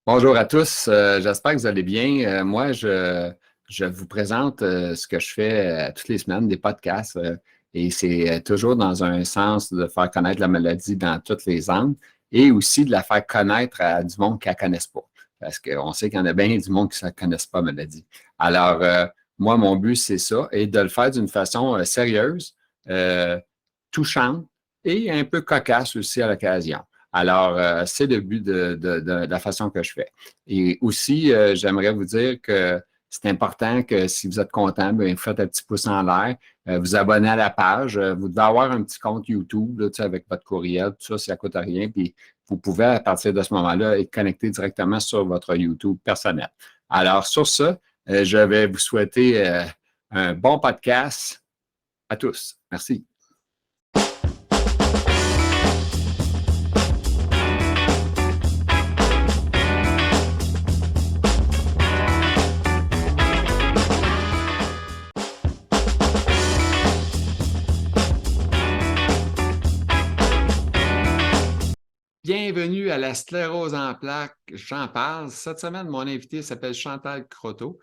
Bonjour à tous, j'espère que vous allez bien. Moi, je vous présente ce que je fais toutes les semaines, des podcasts, et c'est toujours dans un sens de faire connaître la maladie dans toutes les angles et aussi de la faire connaître à du monde qui ne la connaisse pas. Parce qu'on sait qu'il y en a bien du monde qui ne connaissent pas la maladie. Alors, moi, mon but, c'est ça, et de le faire d'une façon sérieuse, euh, touchante et un peu cocasse aussi à l'occasion. Alors, c'est le but de la façon que je fais. Et aussi, j'aimerais vous dire que c'est important que si vous êtes content, bien, vous faites un petit pouce en l'air, vous abonnez à la page. Vous devez avoir un petit compte YouTube là, tu sais, avec votre courriel, tout ça ne coûte rien. Puis vous pouvez, à partir de ce moment-là, être connecté directement sur votre YouTube personnel. Alors, sur ça, je vais vous souhaiter un bon podcast à tous. Merci. Bienvenue à la sclérose en plaques, j'en parle. Cette semaine, mon invité s'appelle Chantal Croteau,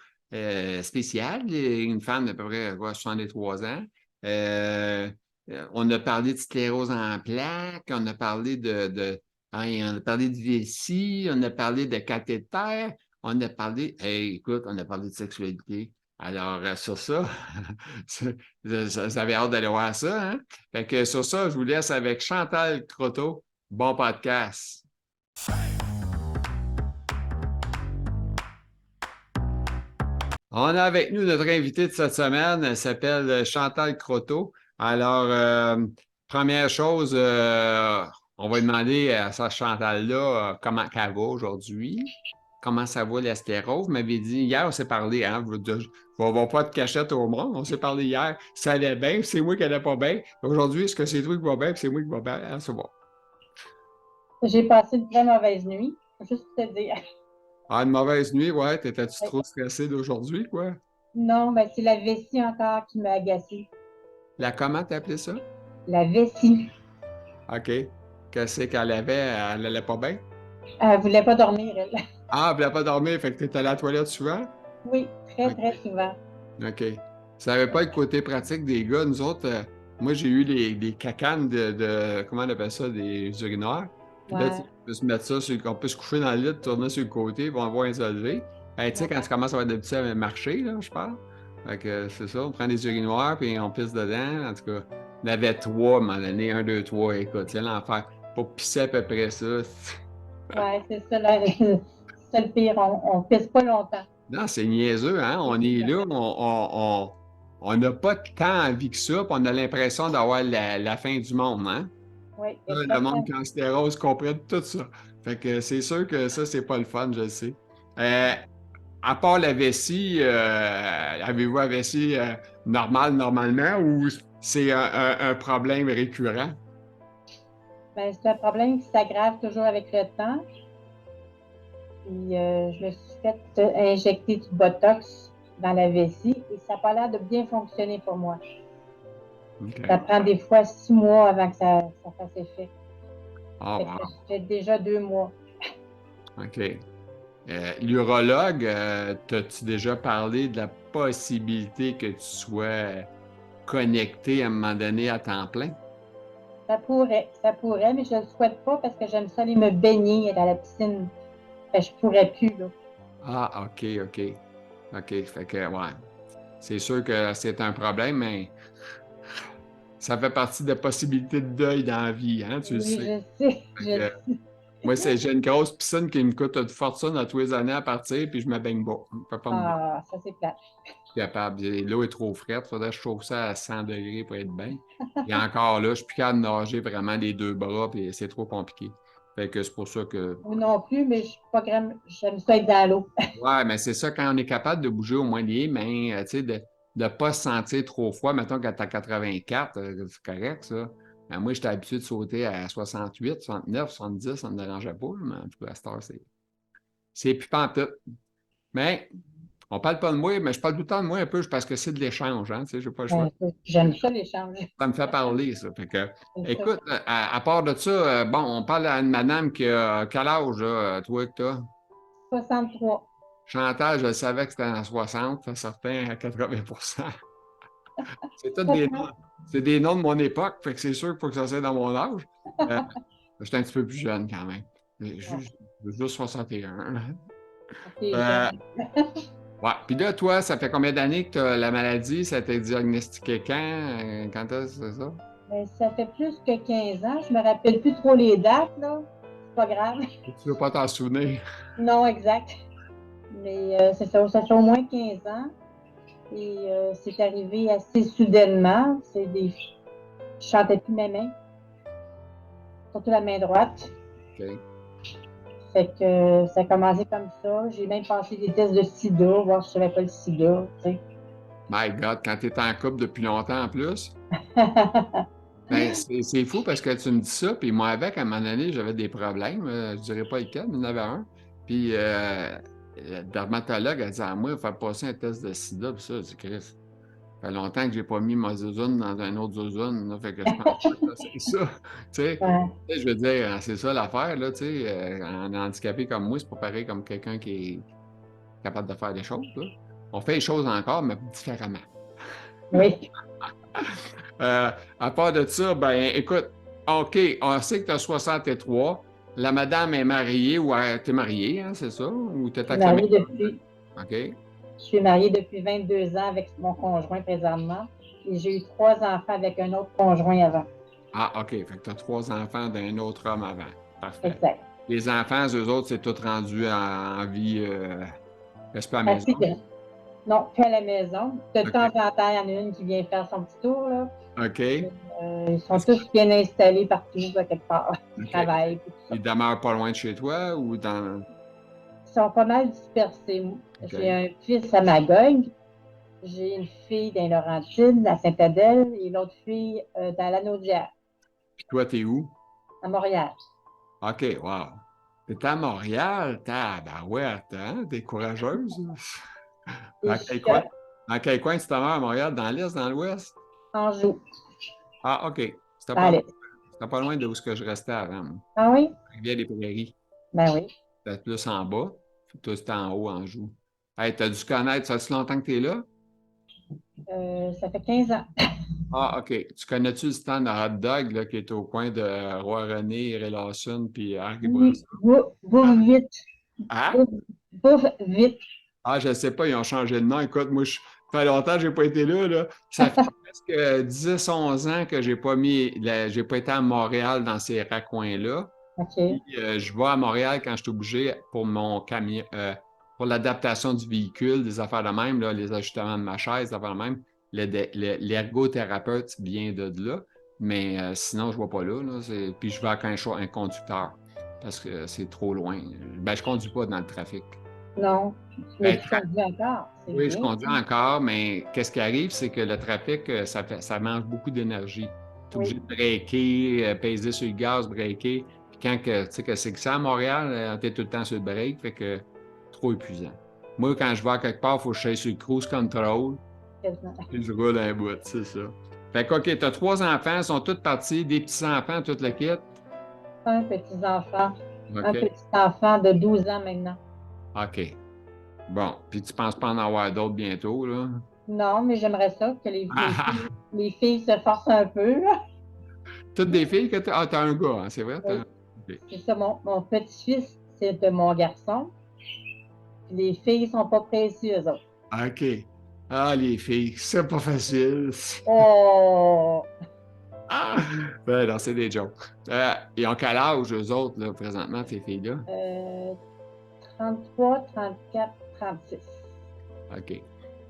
spéciale, une femme d'à peu près 63 ans. Euh, on a parlé de sclérose en plaques, on a parlé on a parlé de vessie, on a parlé de cathéter, on a parlé, hey, écoute, on a parlé de sexualité. Alors, sur ça, vous avez hâte d'aller voir ça, hein? Fait que sur ça, je vous laisse avec Chantal Croteau. Bon podcast. On a avec nous notre invité de cette semaine, elle s'appelle Chantal Croteau. Alors, première chose, on va demander à sa Chantal-là comment elle va aujourd'hui, comment ça va la sclérose. Vous m'avez dit, hier, on s'est parlé, hein, on va pas de cachette au monde, on s'est parlé hier, ça allait bien, c'est moi qui allais pas bien. Aujourd'hui, est-ce que c'est toi qui va bien, puis c'est moi qui va bien? Hein, c'est bon. J'ai passé une très mauvaise nuit, juste pour te dire. Ah, une mauvaise nuit, ouais, t'étais-tu Oui. trop stressé d'aujourd'hui, quoi? Non, mais c'est la vessie encore qui m'a agacée. La comment t'as appelé ça? La vessie. OK. Qu'est-ce qu'elle avait? Elle n'allait pas bien? Elle ne voulait pas dormir, elle. Ah, elle voulait pas dormir, fait que t'es allé à la toilette souvent? Oui, très, très OK. souvent. OK. Ça n'avait pas le côté pratique des gars. Nous autres, moi, j'ai eu des cacanes comment on appelle ça, des urinoirs. Puis là, Ouais. on peut se mettre ça, on peut se coucher dans le lit, tourner sur le côté, puis on va voir se lever. Tu sais, quand tu commences à avoir d'habitude à marcher, là, je parle. Fait que c'est ça, on prend des urinoirs, puis on pisse dedans. En tout cas, il y en avait trois, à un moment donné, un, deux, trois, écoute, c'est l'enfer. Pour pisser à peu près ça. Ouais, c'est ça, là, c'est le pire. On ne pisse pas longtemps. Non, c'est niaiseux, hein? On est là, on n'a pas tant envie que ça, puis on a l'impression d'avoir la fin du monde, hein? Oui, Le monde exactement. cancérose comprend tout ça. Fait que c'est sûr que ça, c'est pas le fun, je le sais. Euh, à part la vessie, avez-vous la vessie normale normalement ou c'est un problème récurrent? Ben, c'est un problème qui s'aggrave toujours avec le temps. Puis, je me suis fait injecter du Botox dans la vessie et ça n'a pas l'air de bien fonctionner pour moi. Ça OK. prend des fois 6 mois avant que ça fasse effet. Oh, Fait que wow. ça fait déjà 2 mois. OK. L'urologue, t'as-tu déjà parlé de la possibilité que tu sois connecté à un moment donné à temps plein? Ça pourrait, mais je ne le souhaite pas parce que j'aime ça aller me baigner dans la piscine. Fait que je pourrais plus, là. Ah, OK, OK. OK. Fait que, ouais. C'est sûr que c'est un problème, mais ça fait partie des possibilités de deuil dans la vie, hein, tu le Oui, sais. je sais, Fait je que, sais. moi, j'ai une grosse piscine qui me coûte une fortune à tous les années à partir, puis je me baigne pas. Je peux pas me baigner. Ah, ça c'est plate. Capable. L'eau est trop frette. Faudrait que je chauffe ça à 100 degrés pour être bien. Et encore là, je suis plus capable de nager vraiment les deux bras, puis c'est trop compliqué. Fait que c'est pour ça que. Vous non plus, mais je suis pas grave. J'aime ça être dans l'eau. Ouais, mais c'est ça, quand on est capable de bouger au moins les mains, tu sais, de ne pas se sentir trop froid. Mettons qu'à ta 84, c'est correct, ça. Ben, moi, j'étais habitué de sauter à 68, 69, 70, ça ne me dérangeait pas, mais en tout cas, à cette heure, c'est plus pantoute. Mais on parle pas de moi, mais je parle tout le temps de moi un peu parce que c'est de l'échange, hein, tu sais, j'ai pas le choix. J'aime ça l'échange. Ça me fait parler, ça. Fait que, C'est ça. écoute, à part de ça, bon, on parle à une madame qui a quel âge, là, toi que t'as? 63. Chantal, je savais que c'était en 60, ça sortait à 80%. C'est tous des noms. C'est des noms de mon époque, fait que c'est sûr qu'il faut que ça soit dans mon âge. Euh, J'étais un petit peu plus jeune quand même. Juste 61. C'est Euh, jeune. ouais. Puis là, toi, ça fait combien d'années que tu as la maladie? Ça a été diagnostiqué quand? Quand est-ce que c'est ça? Ben, ça fait plus que 15 ans. Je me rappelle plus trop les dates, là. C'est pas grave. Tu ne veux pas t'en souvenir? Non, exact. Mais c'est ça, ça fait au moins 15 ans. Et c'est arrivé assez soudainement. Je chantais plus mes mains, surtout la main droite. OK. Fait que ça a commencé comme ça. J'ai même passé des tests de sida, voir si je savais pas le sida, tu sais. My God, quand tu es en couple depuis longtemps en plus. Ben, c'est fou parce que tu me dis ça, puis moi avec, à un moment donné, j'avais des problèmes. Je dirais pas lesquels, mais il y en avait un. Puis le dermatologue a dit à moi, il faut faire passer un test de sida, puis ça, j'ai dit, Chris, ça fait longtemps que j'ai pas mis ma zozone dans un autre zozone, là, fait que je pense pas que c'est ça. Tu sais, Ouais. je veux dire, c'est ça l'affaire, là, tu sais, un handicapé comme moi, c'est pas pareil comme quelqu'un qui est capable de faire des choses, là. On fait les choses encore, mais différemment. Oui. Euh, à part de ça, ben écoute, OK, on sait que tu as 63. La madame est mariée ou t'es mariée, hein, c'est ça? Ou t'es Je suis avec la même? mariée depuis, OK. je suis mariée depuis 22 ans avec mon conjoint présentement. Et j'ai eu 3 enfants avec un autre conjoint avant. Ah, OK. Fait que tu as 3 enfants d'un autre homme avant. Parfait. Exact. Les enfants, eux autres, c'est tout rendu en vie. Reste pas à la Assez maison. grand. Non, plus à la maison. De temps OK. en temps, il y en a une qui vient faire son petit tour, là. OK. Ils sont tous bien installés partout, à quelque part. Ils OK. travaillent, tout ça. Ils demeurent pas loin de chez toi ou dans. Ils sont pas mal dispersés. J'ai OK. un fils à Magog. J'ai une fille dans les Laurentides, à Saint-Adèle, et l'autre fille dans l'Anaudière, Puis toi, t'es où? à Montréal. OK, wow. T'es à Montréal? Tabarouette, hein? T'es courageuse. Et Dans je quel suis coin? Dans quel coin tu demeures à Montréal? Dans l'est, dans l'ouest? en joue. Ah, OK. Allez. C'était pas loin de où ce que je restais avant, moi. Ah oui? Rivière-des-Prairies. Ben oui. C'était plus en bas. Puis toi, c'était en haut, en joue. Hey, t'as dû connaître, ça fait longtemps que t'es là? Ça fait 15 ans. Ah, OK. Tu connais-tu le stand de hot dog là, qui est au coin de Roi-René, Ray Lawson, puis Harry Oui, Bourassa? bouffe vite. Hein? Bouffe, bouffe vite. Ah, je sais pas, ils ont changé de nom. Écoute, moi, ça fait longtemps que j'ai pas été là, là. Ça fait presque 10, 11 ans que j'ai pas été à Montréal dans ces raccoins-là. OK. Puis, je vais à Montréal quand je suis obligé pour mon camion, pour l'adaptation du véhicule, des affaires de même, là, les ajustements de ma chaise, des affaires de même. L'ergothérapeute vient de là, mais sinon, je ne vais pas là. Puis je vais avec un conducteur parce que c'est trop loin. Ben, je ne conduis pas dans le trafic. Non. Mais Ben, tu conduis encore. C'est oui, je bien, conduis ça. encore, mais qu'est-ce qui arrive, c'est que le trafic, ça mange beaucoup d'énergie. Tu es obligé Oui. de breaker, peser sur le gaz, breaker. Puis quand tu sais que c'est que ça à Montréal, tu es tout le temps sur le break, fait que trop épuisant. Moi, quand je vais à quelque part, il faut que je sois sur le cruise control, Quasiment. puis je roule un bout, c'est ça. Fait que, OK, tu as 3 enfants, ils sont tous partis, des petits-enfants, tout le kit. Un petit-enfant. Un OK. petit-enfant de 12 ans maintenant. OK. Bon, puis tu penses pas en avoir d'autres bientôt, là? Non, mais j'aimerais ça que les filles se forcent un peu, là. Toutes des filles que tu as? Ah, t'as un gars, hein, c'est vrai? Oui. OK. C'est ça, mon petit-fils, c'est de mon garçon. Puis les filles sont pas précieuses, eux autres. OK. Ah, les filles, c'est pas facile. Oh! Ah! Ben non, c'est des jokes. Ils ont quel âge, eux autres, là, présentement, ces filles-là? Euh, 33, 34, 36. OK.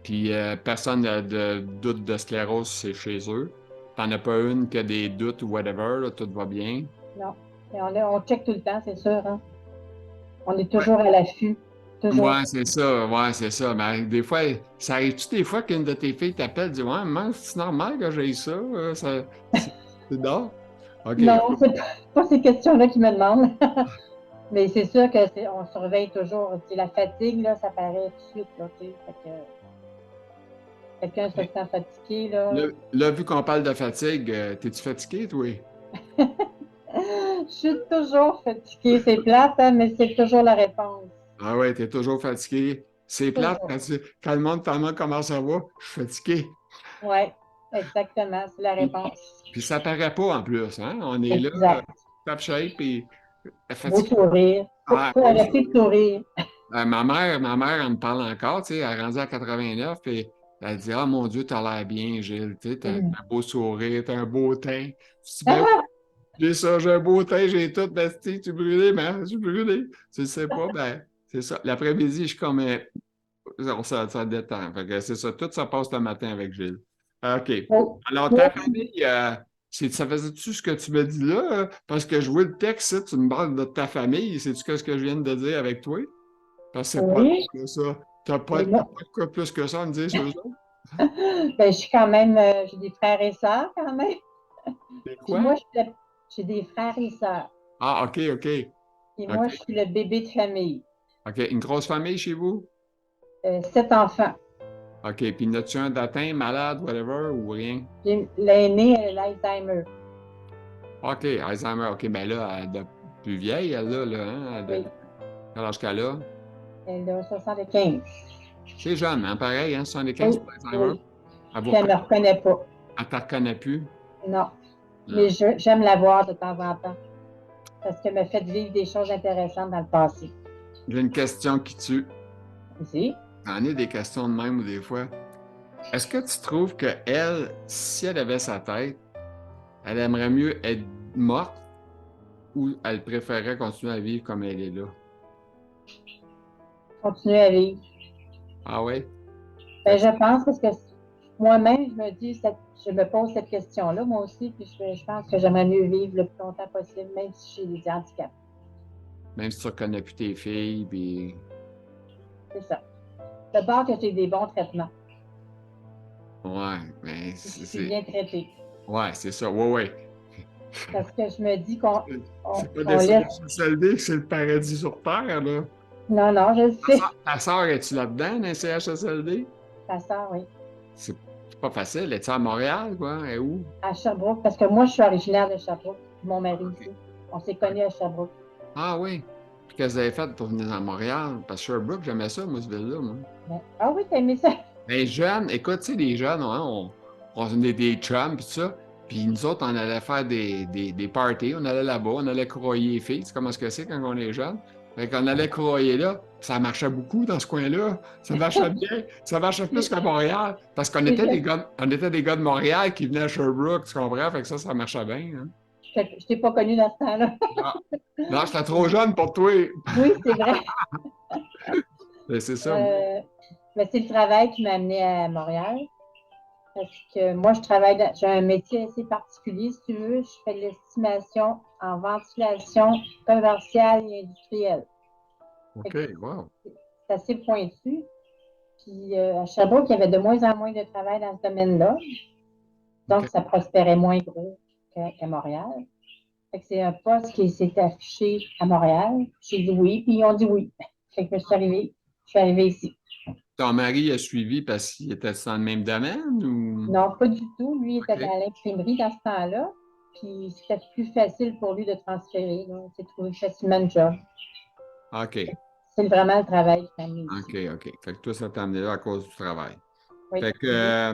Puis personne n'a de doute de sclérose, c'est chez eux. T'en as pas une qui a des doutes ou whatever, là, tout va bien. Non. Mais on check tout le temps, c'est sûr, hein? On est Ouais. toujours à l'affût. Toujours. Ouais, c'est ça, ouais, c'est ça. Mais des fois, ça arrive-tu des fois qu'une de tes filles t'appelle et dit ouais, maman, c'est normal que j'aie ça? C'est non? OK. Non, c'est pas ces questions-là qu'ils me demandent. Mais c'est sûr que on surveille toujours. Tu sais, la fatigue, là, ça paraît tout de suite, là, tu sais. Fait que quelqu'un se sent fatigué, là. Là, vu qu'on parle de fatigue, t'es-tu fatigué, toi? Je suis toujours fatiguée. C'est plate, hein, mais c'est toujours la réponse. Ah ouais, t'es toujours fatigué. C'est plate Toujours. quand le monde t'en demande comment ça va. Je suis fatigué. Oui, exactement, c'est la Puis, réponse. puis ça paraît pas en plus, hein? On est là, Exact. top shape et Beau fatigué. sourire. Ah, Faut beau arrêter de sourire. sourire. Ma mère, elle me parle encore, tu sais, elle est rendue à 89, puis elle dit, ah mon Dieu, t'as l'air bien, Gilles, tu sais, t'as Mm. un beau sourire, t'as un beau teint. Je dis, ben Ah! j'ai ça, j'ai un beau teint, j'ai tout, ben, tu es brûlé, mais je suis brûlé. Tu le sais pas, ben, c'est ça. L'après-midi, je suis comme, ça détend. Fait que c'est ça, tout ça passe le matin avec Gilles. OK. Oh, Alors, ta toi, famille, ça faisait-tu ce que tu me dis là? Parce que je vois le texte, ça, tu me parles de ta famille. C'est-tu ce que je viens de dire avec toi? Parce que c'est pas oui, drôle, ça. T'as mais pas moi, de quoi plus que ça à me dire sur eux autres? ben, je suis quand même, j'ai des frères et sœurs quand même. C'est Puis quoi? moi, j'ai des frères et sœurs. Ah, OK, OK. Et moi, je OK. suis le bébé de famille. OK. Une grosse famille chez vous? 7 enfants. OK. Puis, n'as-tu un d'atteint, malade, whatever, ou rien? L'aînée, elle a l'Alzheimer. OK. Alzheimer. OK. Ben là, elle est plus vieille, elle, là, hein? Oui, Quel âge qu'elle a? elle a 75. C'est jeune, hein? Pareil, hein? 75 Oui, pour Alzheimer. oui. Elle Puis vous elle ne me reconnaît pas. elle te reconnaît plus. Non. Mais Non. j'aime la voir de temps en temps. Parce qu'elle m'a fait vivre des choses intéressantes dans le passé. J'ai une question qui tue. Aussi. J'en ai des questions de même ou des fois. Est-ce que tu trouves que elle, si elle avait sa tête, elle aimerait mieux être morte ou elle préférerait continuer à vivre comme elle est là? Continuer à vivre. Ah ouais? Ben, Fait que- je pense parce que moi-même, je me pose cette question-là, moi aussi, puis je pense que j'aimerais mieux vivre le plus longtemps possible, même si j'ai des handicaps. même si tu reconnais plus tes filles, puis... C'est ça. D'abord que j'ai des bons traitements, Ouais, mais puis je suis bien traitée. Ouais, c'est ça. Ouais, ouais. Parce que je me dis qu'on C'est pas on des laisse. CHSLD que c'est le paradis sur Terre, là. Non, non, je le sais. Ta sœur, es-tu là-dedans, dans les CHSLD? Ta soeur, oui. C'est c'est pas facile. Es-tu à Montréal, quoi? Et où? À Sherbrooke, parce que moi, je suis originaire de Sherbrooke, puis mon mari OK. aussi. On s'est connus à Sherbrooke. Ah oui. Puis qu'est-ce que vous avez fait pour venir à Montréal? Parce que Sherbrooke, j'aimais ça, moi, ce ville-là, moi. Ah oui, t'as aimé ça? Les jeunes, écoute, tu sais, les jeunes, hein, on est des chums, puis tout ça. Puis nous autres, on allait faire des parties, on allait là-bas, on allait croyer les filles. Tu sais comment est-ce que c'est quand on est jeune? Fait qu'on allait croyer là, puis ça marchait beaucoup dans ce coin-là. Ça marchait bien. Ça marchait plus qu'à Montréal. Parce qu'on était des gars, on était des gars de Montréal qui venaient à Sherbrooke, tu comprends? Fait que ça marchait bien, hein? Je t'ai pas connu dans ce temps-là. Ah. Non, j'étais trop jeune pour toi. Oui, c'est vrai. Ben, c'est ça. Euh, mais c'est le travail qui m'a amené à Montréal. Parce que moi, j'ai un métier assez particulier, si tu veux. Je fais de l'estimation en ventilation commerciale et industrielle. Fait OK, que wow. c'est assez pointu. Puis à Sherbrooke, il y avait de moins en moins de travail dans ce domaine-là. Donc, OK. ça prospérait moins gros qu'à Montréal. Fait que c'est un poste qui s'est affiché à Montréal. J'ai dit oui, puis ils ont dit oui. Fait que je suis arrivée ici. Ton mari a suivi parce qu'il était dans le même domaine ou? Non, pas du tout. Lui, il était OK. dans l'imprimerie dans ce temps-là. Puis c'était plus facile pour lui de transférer. Là. Il s'est trouvé facilement un job. OK. C'est vraiment le travail qui m'a mis OK, ici. OK. Fait que toi, ça t'a amené là à cause du travail. Oui. Fait que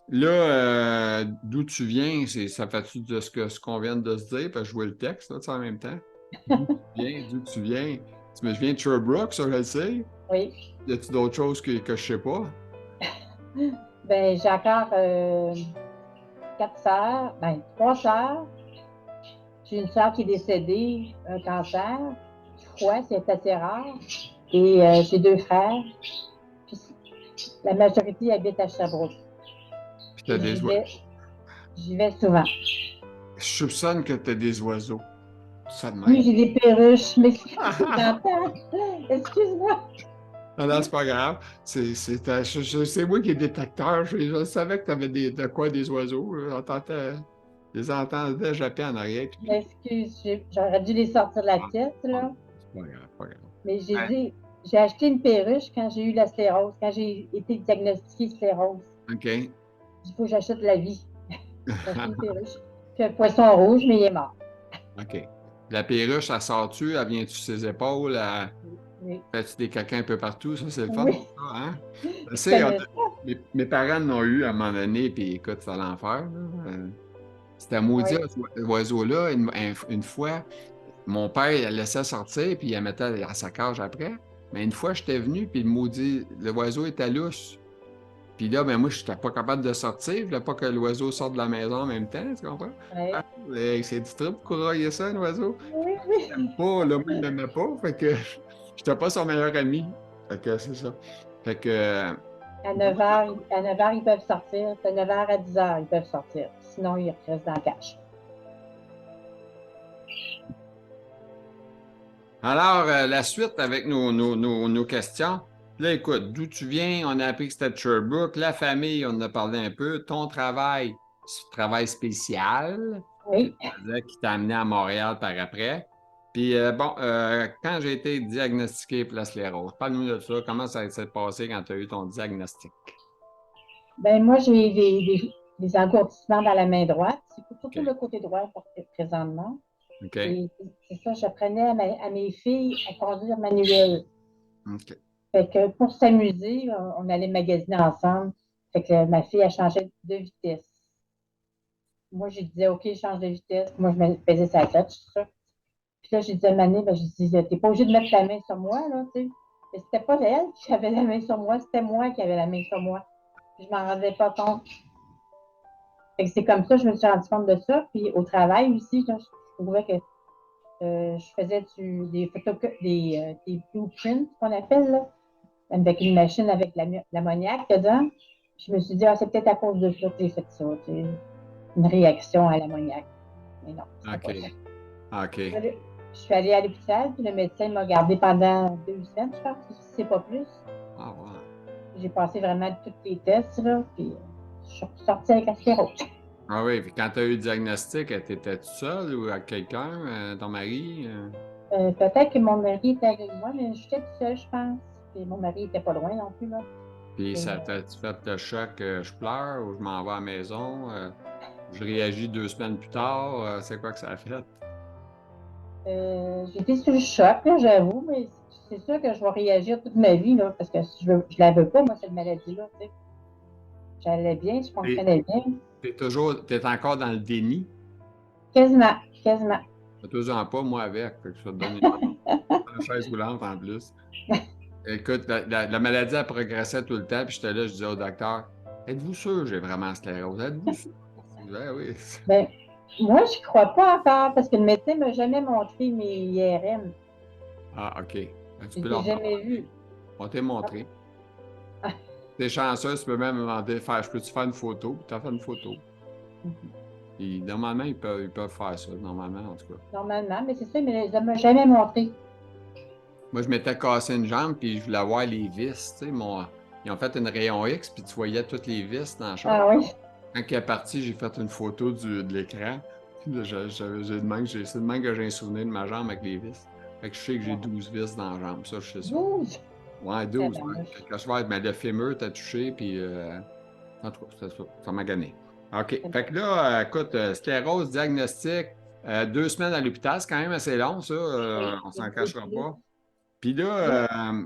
là, d'où tu viens, ça fait-tu de ce qu'on vient de se dire? Parce que je vois le texte, là, tu sais, en même temps. D'où tu viens? Tu me viens de Sherbrooke, ça, je le sais. Oui. Y a-tu d'autres choses que je sais pas? Ben, j'ai encore 4 sœurs, ben 3 sœurs. J'ai une sœur qui est décédée, un cancer. Je crois, c'est assez rare. Et j'ai 2 frères. Puis la majorité habite à Sherbrooke. Puis t'as Puis des oiseaux. j'y vais souvent. Je soupçonne que t'as des oiseaux. Ça de Oui, même. j'ai des perruches, mais j'entends. Excuse-moi. Non, non, c'est pas grave. C'est moi qui est détecteur. Je savais que tu avais de quoi des oiseaux. Je les entendais japper en arrière. Puis... Excuse, j'aurais dû les sortir de la Ah, tête, là. c'est pas grave, pas grave. Mais Ouais, j'ai acheté une perruche quand j'ai eu la sclérose, quand j'ai été diagnostiquée sclérose. OK. Il faut que j'achète la vie. J'ai acheté une perruche. Puis un poisson rouge, mais il est mort. OK. La perruche, elle sort-tu? Elle vient-tu sur ses épaules? Oui. Fais-tu des caca un peu partout? Ça, c'est le fun, Oui. ça, hein? Tu sais, Connais ça? mes parents en ont eu à un moment donné, puis écoute, c'est l'enfer, là. C'était un maudit Oui. oiseau-là. Une fois, mon père, il la laissait sortir, puis il la mettait à sa cage après. Mais une fois, j'étais venu, puis l'oiseau était lousse. Puis là, ben moi, je n'étais pas capable de sortir. Je voulais pas que l'oiseau sorte de la maison en même temps, tu comprends? Oui. Ah, c'est du trouble pour courailler ça, un oiseau. Oui, oui. Pas, là, moi, il m'aimait pas. Fait que j'étais pas son meilleur ami. Fait que c'est ça. Fait que À 9h, ils peuvent sortir. De 9h à 10h, ils peuvent sortir. Sinon, ils restent dans la cage. alors, la suite avec nos questions. Là, écoute, d'où tu viens? On a appris que c'était de Sherbrooke. La famille, on en a parlé un peu. Ton travail spécial que tu Oui. faisais, qui t'a amené à Montréal par après. Puis, quand j'ai été diagnostiqué pour la sclérose, parle-nous de ça. Comment ça s'est passé quand tu as eu ton diagnostic? Ben moi, j'ai des engourdissements dans la main droite. C'est surtout OK. le côté droit présentement. OK. Et c'est ça, j'apprenais à mes filles à conduire manuel. OK. Fait que pour s'amuser, on allait magasiner ensemble. Fait que ma fille a changé de vitesse. Moi, je disais, OK, change de vitesse. Moi, je me faisais sa tête, tout ça. Puis là, j'ai dit à Mané, ben, je disais, t'es pas obligé de mettre ta main sur moi, là, tu sais. Mais c'était pas elle qui avait la main sur moi, c'était moi qui avais la main sur moi. Puis je m'en rendais pas compte. Fait que c'est comme ça que je me suis rendu compte de ça. Puis au travail aussi, là, je trouvais que je faisais des blueprints, qu'on appelle, là, avec une machine avec l'ammoniaque dedans. Je me suis dit, ah, c'est peut-être à cause de ça que j'ai fait ça, tu sais, une réaction à l'ammoniaque. Mais non, c'était pas ça. OK. OK. Je suis allée à l'hôpital, puis le médecin m'a gardé pendant 2 semaines, je pense, si c'est pas plus. Ah, ouais. J'ai passé vraiment tous les tests, là, puis je suis sortie avec la sclérose. Ah oui, puis quand tu as eu le diagnostic, t'étais toute seule ou avec quelqu'un, ton mari? Peut-être que mon mari était avec moi, mais j'étais toute seule, je pense. Puis mon mari était pas loin non plus, là. Puis Et, ça t'a-tu fait le choc, je pleure ou je m'en vais à la maison? Je réagis 2 semaines plus tard, c'est quoi que ça a fait? j'étais sous le choc, là, j'avoue, mais c'est sûr que je vais réagir toute ma vie, là, parce que je la veux pas, moi, cette maladie-là, tu sais. J'allais bien, je T'es, fonctionnais bien. t'es encore dans le déni? Quasiment, quasiment. Fais-toi-en pas, moi avec, fait que je vais te donner une chaise roulante en plus. Écoute, la maladie, elle progressait tout le temps, puis j'étais là, je disais au docteur, êtes-vous sûr que j'ai vraiment sclérose? Êtes-vous sûr? Ben oui. Ben, moi, je crois pas encore, parce que le médecin m'a jamais montré mes IRM. Ah, OK. Ben, tu Je peux les ai leur jamais vus. on t'est montré. Ah, T'es chanceux, tu peux même me demander, je peux-tu faire une photo? Puis t'as fait une photo. mhm. Puis normalement, ils peuvent faire ça, normalement, en tout cas. Normalement, mais c'est ça, mais ne m'a jamais montré. Moi, je m'étais cassé une jambe, puis je voulais voir les vis, tu sais, ils ont fait une rayon X, puis tu voyais toutes les vis dans la chambre. Ah oui. Quand il est parti, j'ai fait une photo de l'écran. Puis là, c'est de même que j'ai un souvenir de ma jambe avec les vis. Fait que je sais que j'ai 12 vis dans la jambe, ça, je sais ça. 12. Ouais, 12, ouais. Tabarnouche. Quelque chose, mais le fémur t'a touché, puis en tout cas, c'est ça, ça m'a gagné. OK. Fait que là, écoute, sclérose, diagnostic, 2 semaines à l'hôpital, c'est quand même assez long, ça, Oui, on c'est s'en beaucoup cachera plus. pas. Puis là, Oui.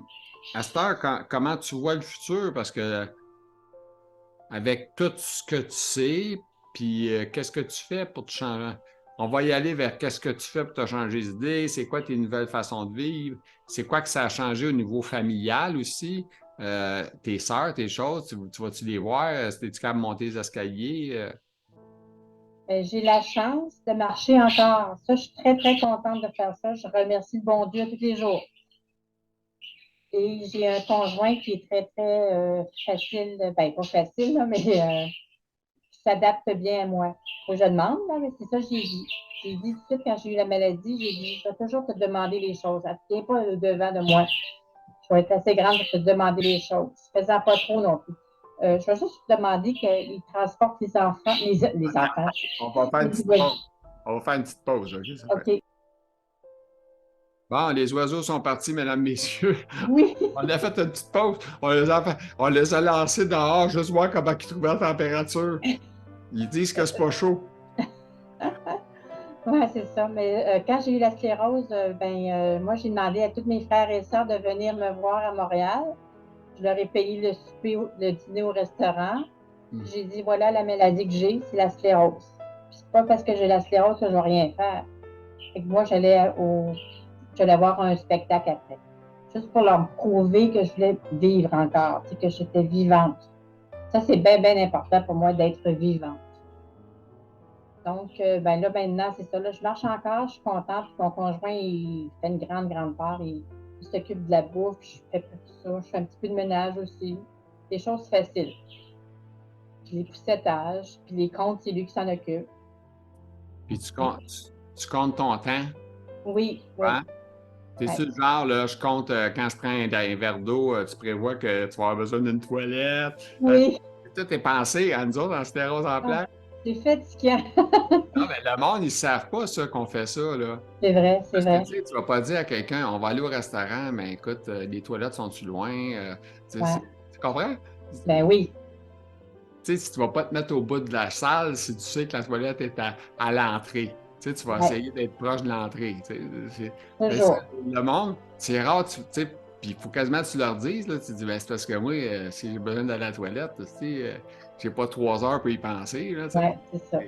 à cette heure, comment tu vois le futur? Parce que avec tout ce que tu sais, puis qu'est-ce que tu fais pour te changer? On va y aller vers qu'est-ce que tu fais pour te changer d'idée, c'est quoi tes nouvelles façons de vivre, c'est quoi que ça a changé au niveau familial aussi, tes sœurs, tes choses, tu vas-tu les voir, es-tu capable de monter les escaliers? J'ai la chance de marcher encore. Ça, je suis très, très contente de faire ça. Je remercie le bon Dieu tous les jours. Et j'ai un conjoint qui est très, très facile, ben pas facile, là, mais qui s'adapte bien à moi. Faut que je demande, là, mais c'est ça que j'ai dit. J'ai dit tout de suite quand j'ai eu la maladie, j'ai dit, je vais toujours te demander les choses. Elle ne tient pas au-devant de moi. Je vais être assez grande pour te demander les choses. Faisant pas trop non plus. Je vais juste te demander qu'ils transportent les enfants, les enfants. On va faire une petite Oui. pause. On va faire une petite pause, OK? Ça fait. OK. Bon, les oiseaux sont partis, mesdames, messieurs. Oui. On a fait une petite pause. On les a lancés dehors, juste voir comment ils trouvaient la température. Ils disent que c'est pas chaud. Ouais, c'est ça. Mais quand j'ai eu la sclérose, moi, j'ai demandé à tous mes frères et sœurs de venir me voir à Montréal. Je leur ai payé le souper, le dîner au restaurant. Hmm. Puis j'ai dit, voilà la maladie que j'ai, c'est la sclérose. Puis c'est pas parce que j'ai la sclérose que je vais rien faire. Fait que moi, j'allais voir un spectacle après. Juste pour leur prouver que je voulais vivre encore, que j'étais vivante. Ça, c'est bien, bien important pour moi d'être vivante. Donc, là, maintenant, c'est ça. Là, je marche encore, je suis contente. Puis mon conjoint, il fait une grande, grande part. Il s'occupe de la bouffe, je fais tout ça. Je fais un petit peu de ménage aussi. Des choses faciles. Puis les poussettages, puis les comptes, c'est lui qui s'en occupe. Puis tu comptes ton temps, Oui, oui. hein? T'es Ouais. sur le genre, là, je compte quand je prends un verre d'eau, tu prévois que tu vas avoir besoin d'une toilette. Oui. Tout est pensé à nous autres en sclérose en Ah, plaques. c'est fatigant. Non, mais le monde, ils ne savent pas ça qu'on fait ça, là. C'est vrai, c'est Parce que vrai. tu sais, tu vas pas dire à quelqu'un, on va aller au restaurant, mais écoute, les toilettes sont-tu loin? Ouais. Tu comprends? Ben oui. Tu sais, si tu vas pas te mettre au bout de la salle, si tu sais que la toilette est à l'entrée, tu vas Ouais. essayer d'être proche de l'entrée. Mais ça, Toujours. le monde, c'est rare, tu sais, puis il faut quasiment que tu leur dises, là, tu dis, ben, c'est parce que moi, si j'ai besoin d'aller à la toilette, tu sais, j'ai pas 3 heures pour y penser, là, tu sais. Ouais, c'est ça.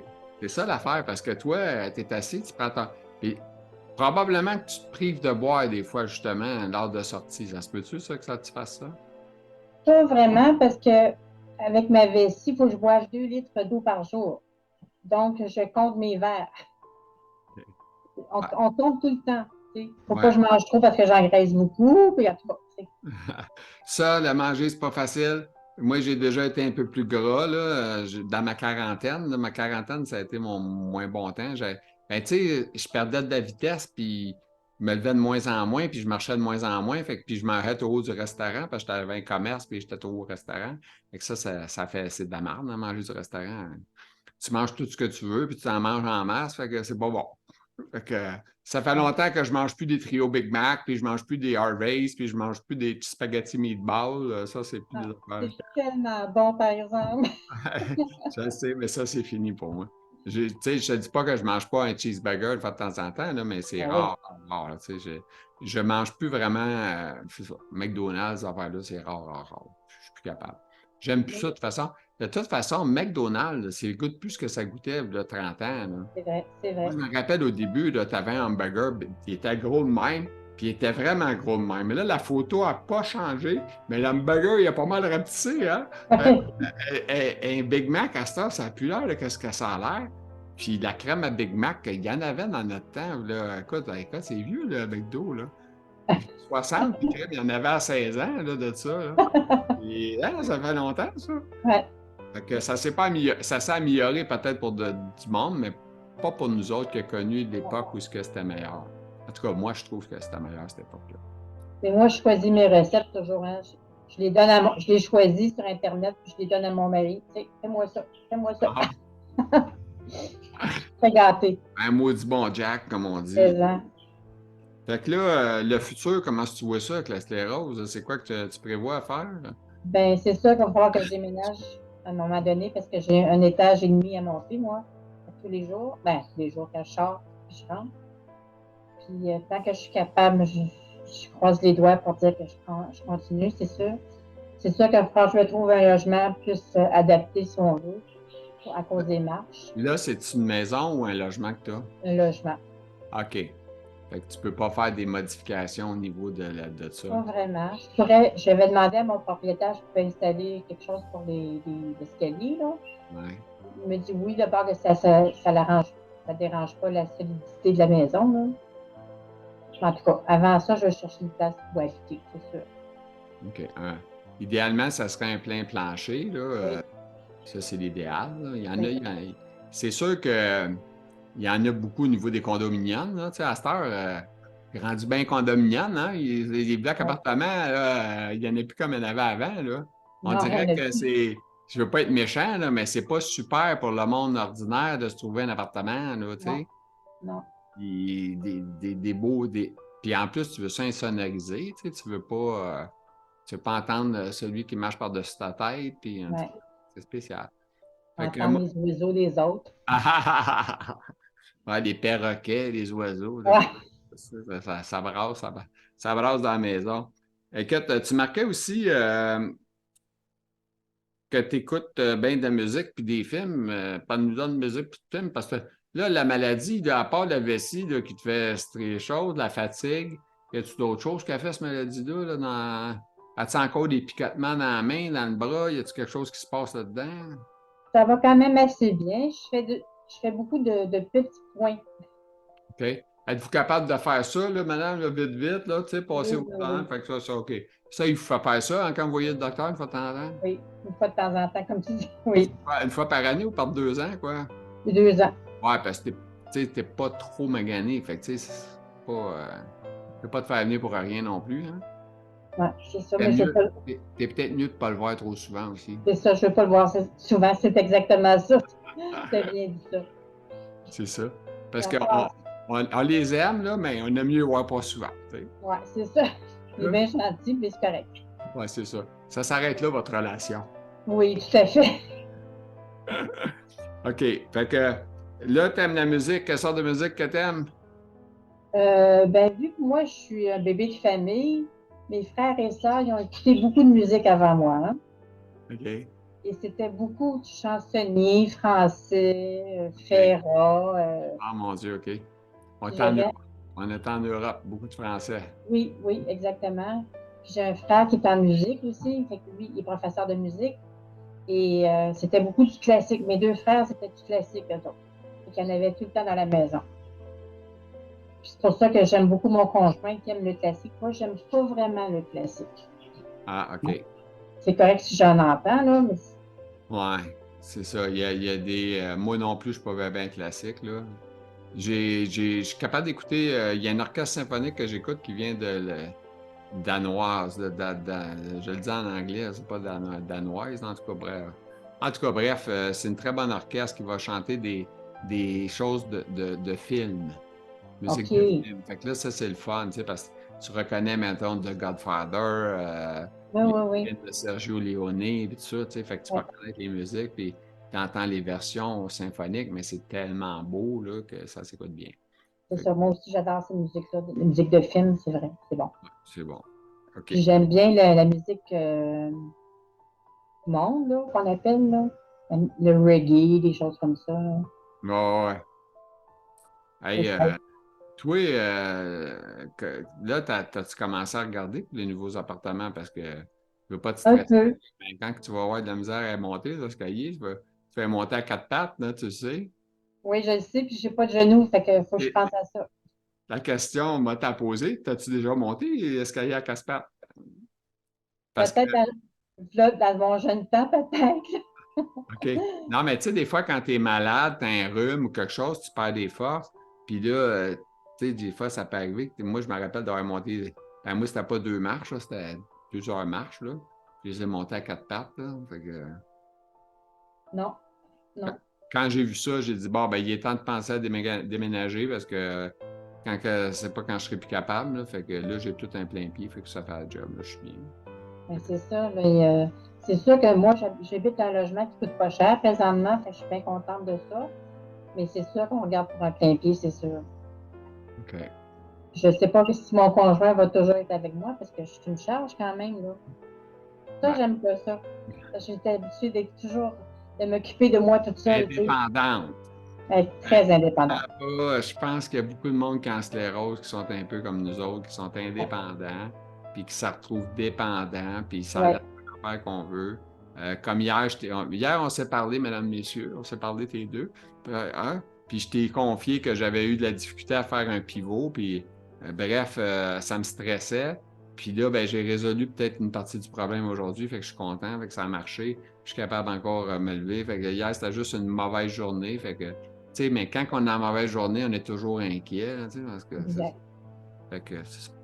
C'est ça l'affaire, parce que toi, tu es assis, tu prends ton. Puis probablement que tu te prives de boire des fois, justement, lors de sortie. Ça se peut-tu, ça, que ça te fasse ça? Pas vraiment parce que avec ma vessie, il faut que je boive 2 litres d'eau par jour. Donc, je compte mes verres. On, Ouais. on compte tout le temps. Il ne faut pas Ouais. que je mange trop parce que j'engraisse beaucoup. Puis, en tout cas, Ça, le manger, c'est pas facile. Moi, j'ai déjà été un peu plus gras là, dans ma quarantaine. Là, ma quarantaine, ça a été mon moins bon temps. Ben, tu sais, je perdais de la vitesse, puis je me levais de moins en moins, puis je marchais de moins en moins. Fait que, puis je m'arrête au haut du restaurant, parce que j'avais un commerce, puis j'étais au haut restaurant. Fait que ça fait, c'est de la merde, hein, manger du restaurant. Tu manges tout ce que tu veux, puis tu en manges en masse, fait que c'est pas bon. Fait que ça fait longtemps que je mange plus des trios Big Mac, puis je mange plus des Harvey's, puis je mange plus des spaghetti meatballs. Ça, c'est plus des c'est affaires. tellement bon, par exemple. Je sais, mais ça, c'est fini pour moi. Tu sais, je te dis pas que je mange pas un cheeseburger de fois de temps en temps, là, mais c'est Ben oui. rare, rare, là, tu sais, je mange plus vraiment c'est ça, McDonald's, affaire-là, c'est rare, rare, rare. Je suis plus capable. J'aime plus ça de toute façon. De toute façon, McDonald's, c'est goûte plus que ça goûtait il y a 30 ans. Là. C'est vrai, c'est Moi, vrai. je me rappelle au début, tu avais un hamburger, il était gros de même, puis il était vraiment gros de même. Mais là, la photo n'a pas changé, mais l'hamburger, il a pas mal rapetissé, hein? Un Big Mac, à cette heure, ça n'a plus l'air de ce que ça a l'air. Puis la crème à Big Mac, il y en avait dans notre temps. Là. Écoute, c'est vieux, le McDo, là. 60, puis crème, il y en avait à 16 ans, là, de ça. Là. Et, hein, ça fait longtemps, ça. Ouais. Fait que ça s'est pas amélioré, ça s'est amélioré peut-être pour du monde, mais pas pour nous autres qui avons connu l'époque où c'était meilleur. En tout cas, moi, je trouve que c'était meilleur cette époque-là. Mais moi, je choisis mes recettes toujours. Hein. Je les choisis sur Internet, puis je les donne à mon mari. Tu sais, fais-moi ça, fais-moi ça. Ah, Fais gâter. un maudit bon Jack, comme on dit. Présent. Fait que là, le futur, comment tu vois ça avec la sclérose? C'est quoi que tu prévois à faire? Ben, c'est sûr qu'il va falloir que je déménage à un moment donné parce que j'ai un étage et demi à monter, moi, tous les jours. Ben, tous les jours quand je sors, puis je rentre. Puis, tant que je suis capable, je croise les doigts pour dire que je continue, c'est sûr. C'est sûr que je me trouve un logement plus adapté, si on veut, à cause des marches. Là, c'est une maison ou un logement que tu as? Un logement. OK. Fait que tu peux pas faire des modifications au niveau de ça. Pas vraiment. Je vais demander à mon propriétaire si je peux installer quelque chose pour les escaliers, là. Ouais. Il me dit oui, d'abord que ça l'arrange. Ça ne dérange pas la solidité de la maison, là. En tout cas, avant ça, je vais chercher une place pour habiter, c'est sûr. OK. Idéalement, ça serait un plein plancher, là. Oui. Ça, c'est l'idéal. Là. Oui. C'est sûr que il y en a beaucoup au niveau des condominiums. Là. Tu sais, à cette heure, rendu bien condominium, hein? Les blocs Ouais. appartements, là, il n'y en a plus comme il y en avait avant. Là. On Non, il y dirait en a que plus. c'est. Je veux pas être méchant, là, mais c'est pas super pour le monde ordinaire de se trouver un appartement, là, tu Non, sais. non. Des beaux. Puis en plus, tu veux ça insonorisé, tu sais, tu veux pas entendre celui qui marche par-dessus ta tête, puis Ouais. c'est spécial. Fait que Entendre moi, les oiseaux des autres. Ouais, les perroquets, les oiseaux, là. Ouais. Ça brasse, ça brasse dans la maison. Écoute, tu marquais aussi que tu écoutes bien de la musique puis des films. Parle-nous de musique puis de films, parce que là, la maladie, là, à part la vessie là, qui te fait très chaud, la fatigue, y a-tu d'autres choses qui a fait cette maladie-là? Là, as-tu encore des picotements dans la main, dans le bras? Y a-tu quelque chose qui se passe là-dedans? Ça va quand même assez bien. Je fais beaucoup de petits points. OK. Êtes-vous capable de faire ça, là, madame, là, vite, vite, là, tu sais, passer Oui, au oui, temps? oui. Fait que ça, OK. Ça, il vous fait faire ça hein, quand vous voyez le docteur une fois de temps en temps? Oui, une fois de temps en temps, comme tu dis. Oui, Une fois par année ou par 2 ans, quoi? 2 ans. Ouais, parce que t'es pas trop magané. Fait que, tu sais, c'est pas, je peux pas te faire venir pour rien non plus, hein? Ouais, c'est ça, T'es mais mieux, t'es peut-être mieux de pas le voir trop souvent aussi. c'est ça, je ne veux pas le voir souvent, c'est exactement ça. Tu as bien dit ça. C'est ça. Parce Et à qu'on part, on les aime, là, mais on aime mieux voir pas souvent, tu sais. ouais, c'est ça. Il est bien gentil, mais c'est correct. Ouais, c'est ça. Ça s'arrête là, votre relation. Oui, tout à fait. OK. Fait que là, t'aimes la musique. Quelle sorte de musique que t'aimes? Ben, vu que moi, je suis un bébé de famille, mes frères et sœurs, ils ont écouté beaucoup de musique avant moi, hein. OK. Et c'était beaucoup de chansonniers français, OK. Ferrat. Ah, mon Dieu, OK. On Puis est en j'avais, Europe. On est en Europe. Beaucoup de Français. oui, oui, exactement. Puis j'ai un frère qui est en musique aussi, fait que lui, il est professeur de musique. Et c'était beaucoup du classique. Mes deux frères, c'était du classique, eux autres. Fait qu'il y en avait tout le temps dans la maison. Puis c'est pour ça que j'aime beaucoup mon conjoint qui aime le classique. Moi, j'aime pas vraiment le classique. Ah, OK. C'est correct si j'en entends, là, mais Ouais, c'est ça. Il y a des. Moi non plus, je suis pas bien classique, là. Je suis capable d'écouter. Il y a un orchestre symphonique que j'écoute qui vient danoise. Je le dis en anglais, c'est pas danoise, en tout cas, bref. En tout cas, bref, c'est une très bonne orchestre qui va chanter des choses de films, musique de OK. film. Fait que là, ça, c'est le fun, tu sais, parce que tu reconnais, maintenant The Godfather, Oui, les oui, oui. films de Sergio Leone, puis tout ça, tu sais, fait que tu vas Ouais, reconnaître les musiques, puis tu entends les versions symphoniques, mais c'est tellement beau, là, que ça s'écoute bien. c'est Fait que, ça. Moi aussi, j'adore ces musiques-là. Les musiques de film, c'est vrai. C'est bon. c'est bon. OK. Puis j'aime bien la musique monde, là, qu'on appelle, là. Le reggae, des choses comme ça, là. Ouais, ouais. Et Hey, ça, toi, là, t'as-tu commencé à regarder pour les nouveaux appartements parce que je veux pas te un stresser. peu. Mais quand tu vas avoir de la misère à monter, l'escalier, tu vas monter à 4 pattes, là, tu sais. Oui, je le sais, puis j'ai pas de genoux, fait que faut que je Et pense à ça. la question m'a t'a posée, t'as-tu déjà monté l'escalier à 4 pattes? Parce que, Peut-être là, dans mon jeune temps, peut-être. OK. Non, mais tu sais, des fois, quand t'es malade, t'as un rhume ou quelque chose, tu perds des forces. Puis là, tu sais, des fois, ça peut arriver. Moi, je me rappelle d'avoir monté. Ben, moi, c'était pas 2 marches, là, c'était plusieurs marches, là. Je les ai montées à 4 pattes, là. Fait que, Non, non. quand j'ai vu ça, j'ai dit, bon, ben, il est temps de penser à déménager parce que c'est pas quand je serai plus capable, là. Fait que là, j'ai tout un plein pied, fait que ça fait le job, là, je suis bien. Mais Fait que, c'est ça. Mais, c'est sûr que moi, j'habite dans un logement qui coûte pas cher présentement, fait que je suis bien contente de ça. Mais c'est sûr qu'on regarde pour un plein pied, c'est sûr. OK. Je sais pas si mon conjoint va toujours être avec moi parce que je suis une charge quand même, là. Ça, Ben, j'aime pas ça. Parce que j'étais habituée d'être toujours, de m'occuper de moi toute seule, tu sais, indépendante. être Ben, très indépendante. je pense qu'il y a beaucoup de monde qui ont sclérose qui sont un peu comme nous autres, qui sont indépendants, puis qui se retrouvent dépendants, puis ça Ouais, laisse faire qu'on veut. Comme hier, hier, on s'est parlé, mesdames, messieurs, on s'est parlé les deux. Hein, puis je t'ai confié que j'avais eu de la difficulté à faire un pivot, puis bref, ça me stressait. Puis là, ben, j'ai résolu peut-être une partie du problème aujourd'hui, fait que je suis content, fait que ça a marché. Je suis capable encore de me lever. Fait que hier, c'était juste une mauvaise journée, fait que tu sais, mais quand on a une mauvaise journée, on est toujours inquiet, là, tu sais, parce que exact. fait que,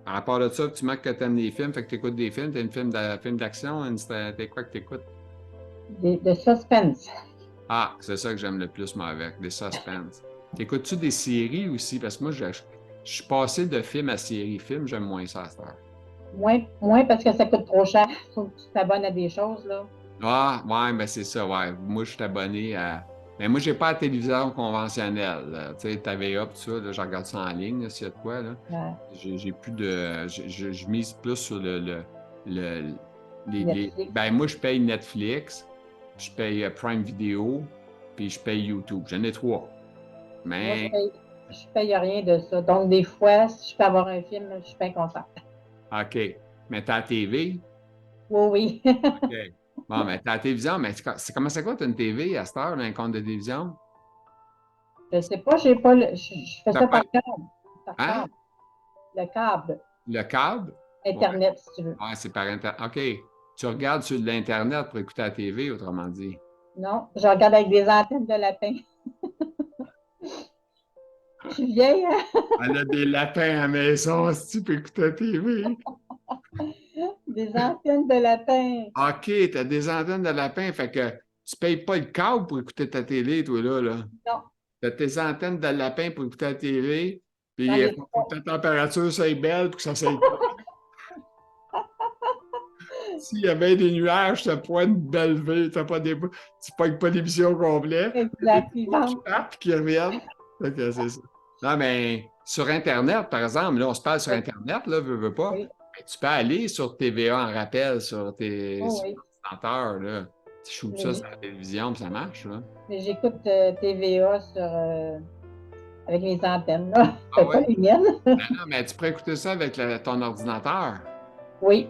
à part de ça, tu marques que tu aimes les films, fait que tu écoutes des films, tu un film d'action, t'es quoi que tu écoutes? De suspense. Ah, c'est ça que j'aime le plus, moi, avec, des suspens. T'écoutes-tu des séries aussi? Parce que moi, je suis passé de film à série. Film, j'aime moins ça à cette heure. Moins parce que ça coûte trop cher. Faut que tu t'abonnes à des choses, là. Ah, ouais, ben c'est ça, ouais. Moi, je suis abonné à. Mais moi, j'ai pas la télévision conventionnelle, là. Tu sais, TVA, tout ça, là, je regarde ça en ligne, là, s'il y a de quoi, là. Ouais. J'ai plus de... Je mise plus sur le- Netflix. Ben, moi, je paye Netflix, je paye Prime Video, puis je paye YouTube. J'en ai 3. Moi, Mais, je paye rien de ça. Donc, des fois, si je peux avoir un film, je suis bien contente. OK. Mais t'as la TV? Oui, oui. OK. Bon, mais t'as la télévision, mais comment c'est quoi, t'as une TV à cette heure, là, un compte de télévision? Je sais pas, j'ai pas je fais T'as ça pas... par câble. Par Hein? câble. Le câble. Le câble? Ouais. Internet, si tu veux. Ouais, c'est par Internet. OK. Tu regardes sur l'Internet pour écouter la TV, autrement dit. Non, je regarde avec des antennes de lapin. Je suis vieille, hein? Elle a des lapins à la maison, si tu peux écouter la TV. Des antennes de lapin. OK, t'as des antennes de lapins, fait que tu payes pas le câble pour écouter ta télé, toi, là. Non, T'as tes antennes de lapin pour écouter la télé, puis j'en il ai faut trois. que ta température soit belle pour que ça soit... S'il y avait des nuages, t'as pas une belle vie, tu pognes pas l'émission complète, t'as des Exact. petits bouts qui partent et qui reviennent. Fait que c'est ça. Non, mais sur Internet, par exemple, là, on se parle sur Oui, Internet, là, veux pas. oui. Mais tu peux aller sur TVA en rappel Oh, sur oui. l'ordinateur, là. Tu shoots Mais ça sur la télévision, puis ça marche, là. j'écoute TVA avec mes antennes, là. Ah C'est pas ouais? les miennes. Non, non, mais tu pourrais écouter ça avec ton ordinateur. Oui.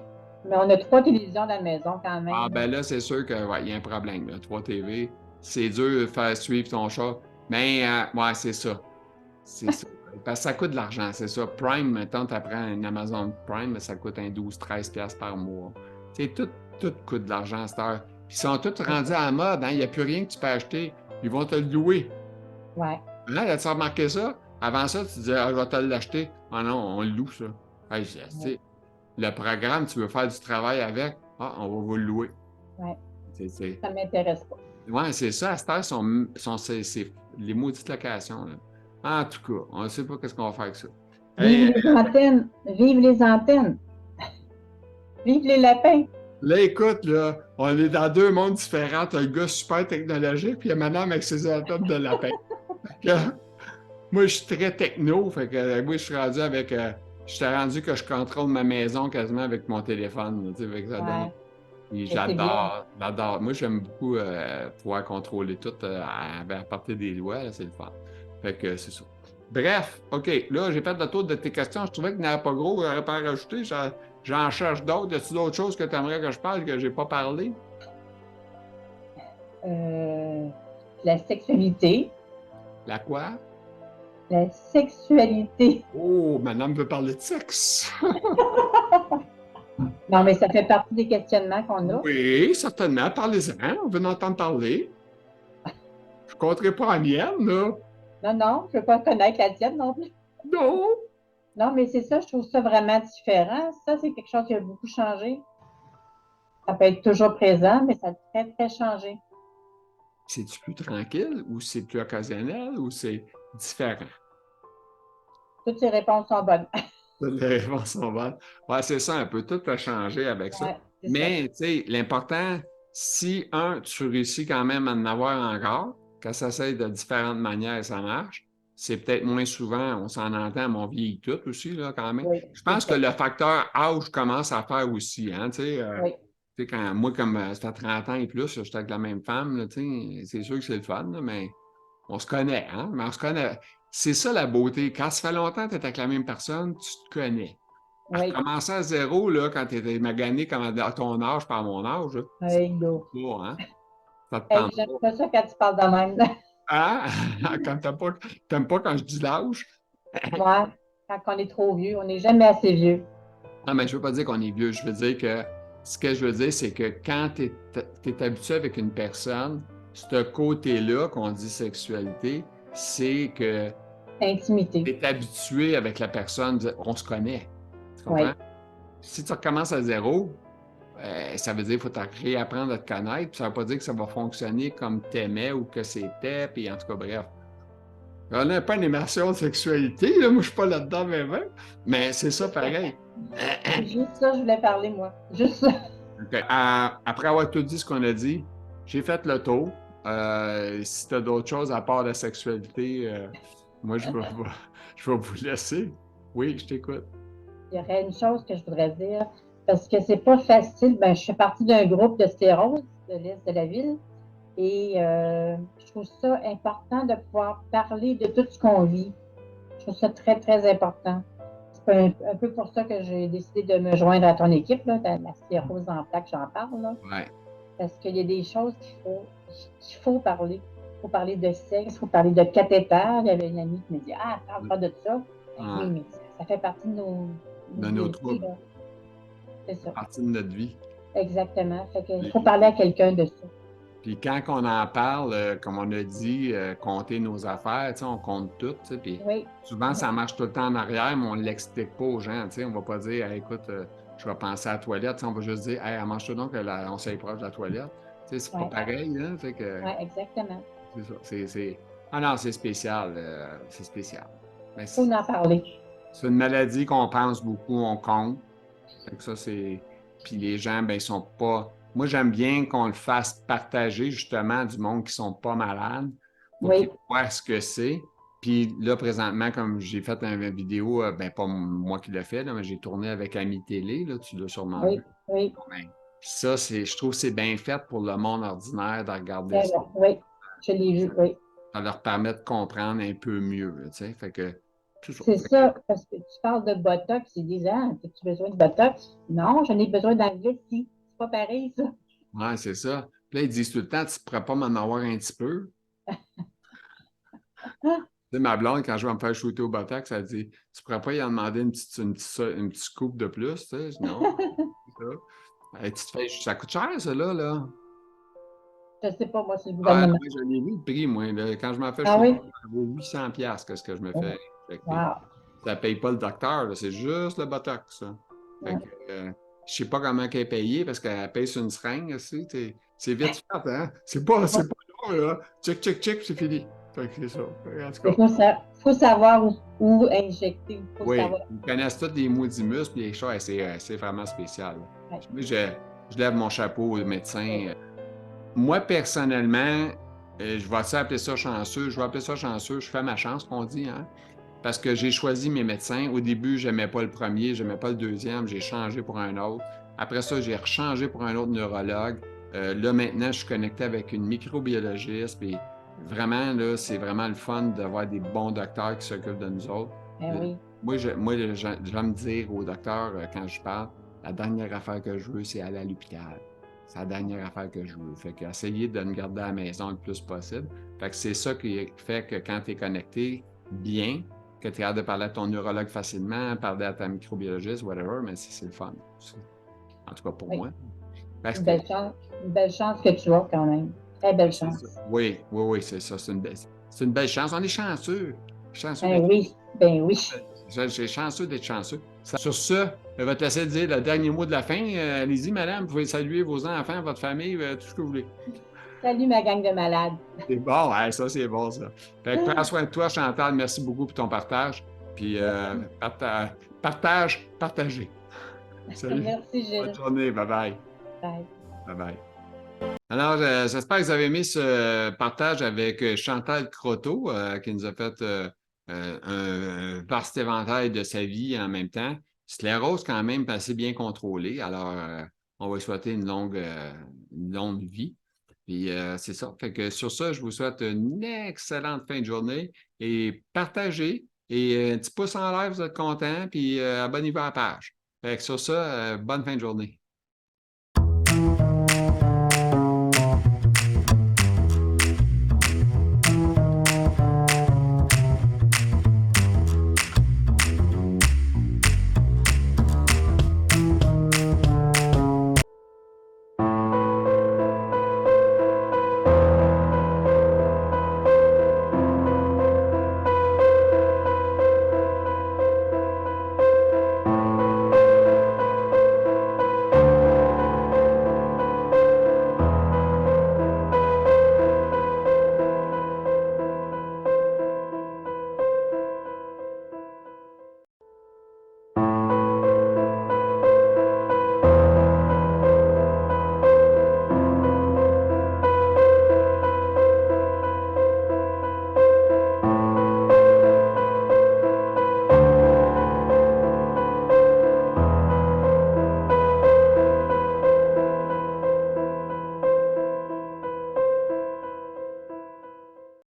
Mais on a trois télévisions dans la maison quand Ah, même, là. ben là, c'est sûr que, ouais, il y a un problème, là. 3 TV, c'est dur de faire suivre ton chat. Mais, ouais, c'est ça. C'est ça. Parce que ça coûte de l'argent, c'est ça. Prime, mettons, tu apprends un Amazon Prime, ça coûte un 12-13$ par mois. Tu sais, tout coûte de l'argent à cette heure. Puis ils sont tous rendus à la mode, hein? Il n'y a plus rien que tu peux acheter. Ils vont te le louer. Ouais. Hein, as-tu remarqué ça? Avant ça, tu disais, ah, je vais te l'acheter. Ah non, on le loue, ça. Hey, tu Ouais. sais, le programme, tu veux faire du travail avec, ah, on va vous le louer. Ouais. C'est... Ça m'intéresse pas. Ouais, c'est ça. À cette heure, c'est les maudites locations, là. En tout cas, on ne sait pas qu'est-ce qu'on va faire avec ça. Vive Hey, les antennes! Vive les antennes! Vive les lapins! là, écoute, là, on est dans deux mondes différents. T'as le gars super technologique, puis il y a madame avec ses antennes de lapin. Fait que, moi, je suis très techno, fait que moi, je suis rendu avec... je suis rendu que je contrôle ma maison quasiment avec mon téléphone, là, tu sais, fait que ça donne... Ouais. Et Mais c'est bien. j'adore. Moi, j'aime beaucoup pouvoir contrôler tout à partir des lois, là, c'est le fun. Fait que c'est ça. Bref, OK, là, j'ai fait le tour de tes questions. Je trouvais qu'il n'y en avait pas gros, j'aurais pas à rajouter. J'en cherche d'autres. Y a-t-il d'autres choses que tu aimerais que je parle que j'ai pas parlé? Euh, la sexualité. La quoi? La sexualité. Oh, madame veut parler de sexe. Non, mais ça fait partie des questionnements qu'on a. Oui, certainement. Parlez-en. On veut en entendre parler. Je ne compterai pas la mienne, là. Non, non, je ne veux pas connaître la tienne non plus. Non. Non, mais c'est ça, je trouve ça vraiment différent. Ça, c'est quelque chose qui a beaucoup changé. Ça peut être toujours présent, mais ça a très, très changé. C'est-tu plus tranquille ou c'est plus occasionnel ou c'est différent? Toutes ces réponses sont bonnes. Toutes les réponses sont bonnes. Ouais, c'est ça un peu. Tout a changé avec ça. Ouais, c'est ça. Mais, tu sais, l'important, si, tu réussis quand même à en avoir encore, que ça s'aide de différentes manières et ça marche, c'est peut-être moins souvent, on s'en entend, mais on vieillit tout aussi, là, quand même. Oui, Je c'est pense que ça. le facteur âge commence à faire aussi, hein, Oui, tu sais, quand moi, comme ça fait 30 ans et plus, j'étais avec la même femme, là, tu sais, c'est sûr que c'est le fun, là, mais on se connaît, hein? Mais on se connaît. C'est ça la beauté. Quand ça fait longtemps que tu es avec la même personne, tu te connais. À oui. recommencer à zéro, là, quand tu étais magané comme à ton âge par mon âge, là, ça Oui, te go. tente pas, hein? Ça te Hey, tente j'aime pas. pas ça quand tu parles de même. Hein? Quand t'aimes pas quand je dis l'âge? Moi, quand on est trop vieux, on n'est jamais assez vieux. Non, mais je veux pas dire qu'on est vieux. Je veux dire que ce que je veux dire, c'est que quand tu es habitué avec une personne, ce côté-là qu'on dit sexualité, c'est que Intimité. tu es habitué avec la personne, on se connaît. Tu comprends? Oui, Si tu recommences à zéro, ça veut dire qu'il faut réapprendre à te connaître. Puis ça ne veut pas dire que ça va fonctionner comme tu aimais ou que c'était. Puis en tout cas, bref. On n'a pas une immersion de sexualité, là. Moi, je ne suis pas là-dedans, mais c'est ça pareil. c'est juste ça que je voulais parler, moi. Juste ça. OK. Après avoir tout dit ce qu'on a dit, j'ai fait le tour. Si tu as d'autres choses à part la sexualité, moi, je vais vous laisser. Oui, je t'écoute. Il y aurait une chose que je voudrais dire, parce que c'est pas facile. Ben, je fais partie d'un groupe de sclérose de l'Est de la ville et je trouve ça important de pouvoir parler de tout ce qu'on vit. Je trouve ça très, très important. C'est un peu pour ça que j'ai décidé de me joindre à ton équipe, là, de la sclérose en plaques, j'en parle, là. Ouais. Parce qu'il y a des choses qu'il faut parler. Il faut parler de sexe, il faut parler de cathéter. Il y avait une amie qui me dit ah, parle pas de ça. Ben oui, Ouais. mais ça fait partie de De nos troubles. là. C'est ça. Partie de notre vie. Exactement. Fait que, il faut parler à quelqu'un de ça. Puis quand on en parle, comme on a dit, compter nos affaires, on compte tout. Puis Oui. souvent, ça marche tout le temps en arrière, mais on ne l'explique pas aux gens. On ne va pas dire hey, écoute, je vais penser à la toilette. On va juste dire hey, mange-toi donc, on s'approche de la toilette. C'est pas pareil. Hein? Fait que, oui, exactement. C'est ça. Ah non, c'est spécial. C'est spécial. Il faut en parler. C'est une maladie qu'on pense beaucoup, on compte. Fait que ça, c'est. Puis les gens, ben, ils sont pas. Moi, j'aime bien qu'on le fasse partager justement du monde qui sont pas malades pour qu'ils voient ce que c'est. Puis là, présentement, comme j'ai fait une vidéo, ben pas moi qui l'ai fait, là, mais j'ai tourné avec Ami Télé, là, tu l'as sûrement vu. Oui. Ben, ça, je trouve que c'est bien fait pour le monde ordinaire de regarder ça. Oui, je l'ai vu, oui. Ça leur permet de comprendre un peu mieux, tu sais. Fait que. C'est ça, parce que tu parles de Botox, ils disent ah, as-tu besoin de Botox? Non, j'en ai besoin dans le vessie. C'est pas pareil, ça. Oui, c'est ça. Puis là, ils disent tout le temps, tu ne pourrais pas m'en avoir un petit peu. Tu sais, ma blonde, quand je vais me faire shooter au Botox, elle dit tu ne pourrais pas y en demander une petite coupe de plus, tu sais? Non. Hey, ça coûte cher, ça, là. Je sais pas, moi, c'est le Ah, gouvernement. moi, je l'ai vu le prix, moi. Là. Quand je m'en fais Ah shooter, oui? ça vaut 800$ que ce que je me fais injecter. Wow. Ça ne paye pas le docteur, là, c'est juste le Botox, ça. Fait que, je sais pas comment elle est payée parce qu'elle paye sur une seringue aussi. C'est vite fait, hein? C'est pas long, là. Check, check, check, c'est fini. Fait que c'est ça. En tout cas. Il faut savoir où injecter. Oui, ils connaissent tous les maudits muscles, puis les choses, c'est vraiment spécial. Ouais. Je lève mon chapeau aux médecins. Moi, personnellement, je vais appeler ça chanceux. Je vais appeler ça chanceux. Je fais ma chance, qu'on dit, hein? Parce que j'ai choisi mes médecins. Au début, je n'aimais pas le premier, je n'aimais pas le deuxième. J'ai changé pour un autre. Après ça, j'ai rechangé pour un autre neurologue. Là, maintenant, je suis connecté avec une microbiologiste. Puis vraiment, là, c'est vraiment le fun d'avoir des bons docteurs qui s'occupent de nous autres. Oui. Moi, j'aime dire aux docteurs, quand je parle, la dernière affaire que je veux, c'est aller à l'hôpital. C'est la dernière affaire que je veux. Fait que essayer de me garder à la maison le plus possible. Fait que c'est ça qui fait que quand tu es connecté bien, que tu es capable de parler à ton neurologue facilement, parler à ta microbiologiste, whatever, mais c'est le fun. En tout cas, pour moi. Une belle chance que tu as quand même. Très belle chance. Oui, c'est ça. C'est une belle chance. On est chanceux. Ben oui. J'ai chanceux d'être chanceux. Sur ce, je vais te laisser dire le dernier mot de la fin. Allez-y, madame, vous pouvez saluer vos enfants, votre famille, tout ce que vous voulez. Salut ma gang de malades. C'est bon, ouais, ça c'est bon ça. Fait que prends soin de toi, Chantal. Merci beaucoup pour ton partage. Puis partagez. Salut. Merci, Gilles. Bonne journée. Bye-bye. Bye. Bye-bye. Alors, j'espère que vous avez aimé ce partage avec Chantal Croteau, qui nous a fait un vaste éventail de sa vie en même temps. Sclérose quand même assez bien contrôlée. Alors, on va lui souhaiter une longue vie. Puis c'est ça. Fait que sur ça, je vous souhaite une excellente fin de journée et partagez. Et un petit pouce en l'air, vous êtes content. Puis abonnez-vous à la page. Fait que sur ça, bonne fin de journée.